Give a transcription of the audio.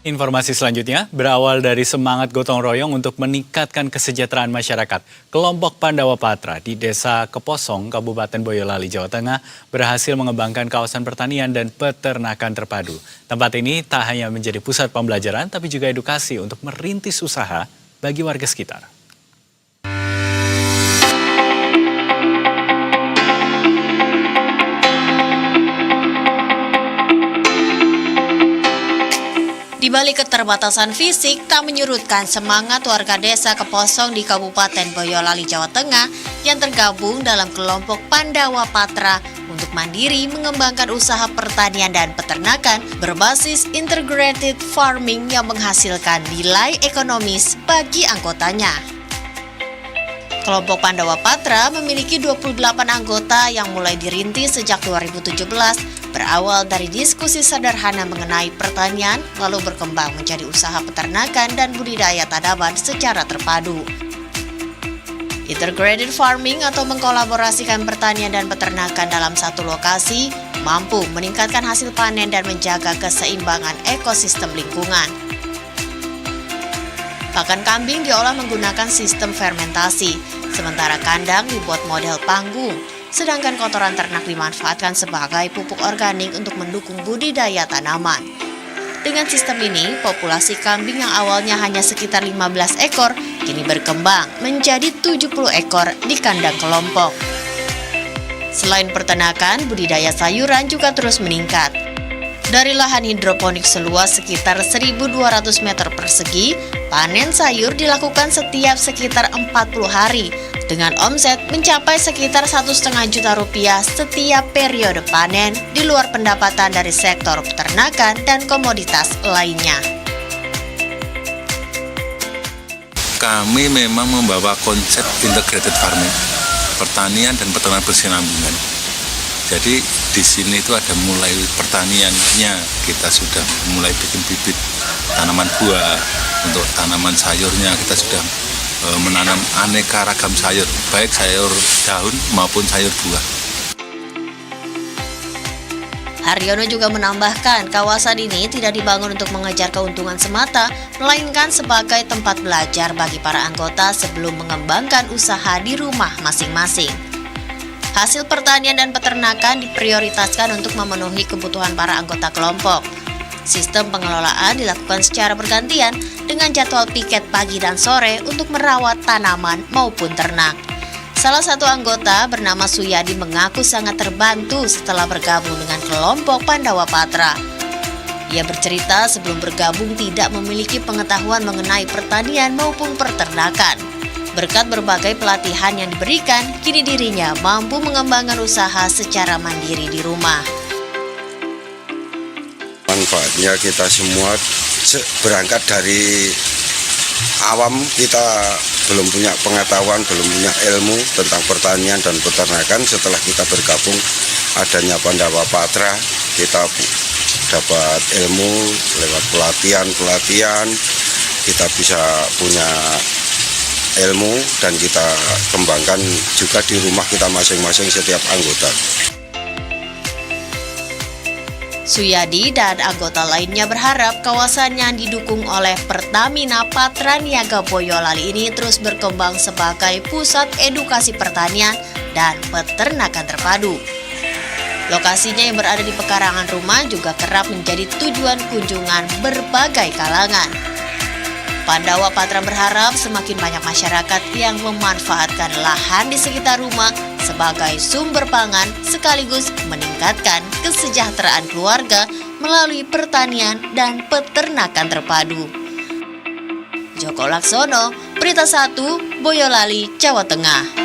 Informasi selanjutnya berawal dari semangat gotong royong untuk meningkatkan kesejahteraan masyarakat. Kelompok Pandawa Patra di Desa Keposong, Kabupaten Boyolali, Jawa Tengah berhasil mengembangkan kawasan pertanian dan peternakan terpadu. Tempat ini tak hanya menjadi pusat pembelajaran tapi juga edukasi untuk merintis usaha bagi warga sekitar. Di balik keterbatasan fisik, tak menyurutkan semangat warga desa Keposong di Kabupaten Boyolali, Jawa Tengah yang tergabung dalam kelompok Pandawa Patra untuk mandiri mengembangkan usaha pertanian dan peternakan berbasis integrated farming yang menghasilkan nilai ekonomis bagi anggotanya. Kelompok Pandawa Patra memiliki 28 anggota yang mulai dirintis sejak 2017, berawal dari diskusi sederhana mengenai pertanian, lalu berkembang menjadi usaha peternakan dan budidaya tanaman secara terpadu. Integrated farming atau mengkolaborasikan pertanian dan peternakan dalam satu lokasi mampu meningkatkan hasil panen dan menjaga keseimbangan ekosistem lingkungan. Pakan kambing diolah menggunakan sistem fermentasi, sementara kandang dibuat model panggung, sedangkan kotoran ternak dimanfaatkan sebagai pupuk organik untuk mendukung budidaya tanaman. Dengan sistem ini, populasi kambing yang awalnya hanya sekitar 15 ekor, kini berkembang menjadi 70 ekor di kandang kelompok. Selain peternakan, budidaya sayuran juga terus meningkat. Dari lahan hidroponik seluas sekitar 1.200 meter persegi, panen sayur dilakukan setiap sekitar 40 hari, dengan omset mencapai sekitar 1,5 juta rupiah setiap periode panen, di luar pendapatan dari sektor peternakan dan komoditas lainnya. Kami memang membawa konsep integrated farming, pertanian dan peternakan berkesinambungan. Jadi di sini itu ada mulai pertaniannya, kita sudah mulai bikin bibit tanaman buah, untuk tanaman sayurnya kita sudah menanam aneka ragam sayur, baik sayur daun maupun sayur buah. Haryono juga menambahkan kawasan ini tidak dibangun untuk mengejar keuntungan semata, melainkan sebagai tempat belajar bagi para anggota sebelum mengembangkan usaha di rumah masing-masing. Hasil pertanian dan peternakan diprioritaskan untuk memenuhi kebutuhan para anggota kelompok. Sistem pengelolaan dilakukan secara bergantian dengan jadwal piket pagi dan sore untuk merawat tanaman maupun ternak. Salah satu anggota bernama Suyadi mengaku sangat terbantu setelah bergabung dengan kelompok Pandawa Patra. Ia bercerita sebelum bergabung tidak memiliki pengetahuan mengenai pertanian maupun peternakan. Berkat berbagai pelatihan yang diberikan, kini dirinya mampu mengembangkan usaha secara mandiri di rumah. Manfaatnya kita semua berangkat dari awam, kita belum punya pengetahuan, belum punya ilmu tentang pertanian dan peternakan. Setelah kita bergabung adanya Pandawa Patra, kita dapat ilmu lewat pelatihan, kita bisa punya ilmu dan kita kembangkan juga di rumah kita masing-masing setiap anggota. Suyadi dan anggota lainnya berharap kawasan yang didukung oleh Pertamina Patra Niaga Boyolali ini terus berkembang sebagai pusat edukasi pertanian dan peternakan terpadu. Lokasinya yang berada di pekarangan rumah juga kerap menjadi tujuan kunjungan berbagai kalangan. Pandawa Patra berharap semakin banyak masyarakat yang memanfaatkan lahan di sekitar rumah sebagai sumber pangan sekaligus meningkatkan kesejahteraan keluarga melalui pertanian dan peternakan terpadu. Joko Laksono, Berita 1, Boyolali, Jawa Tengah.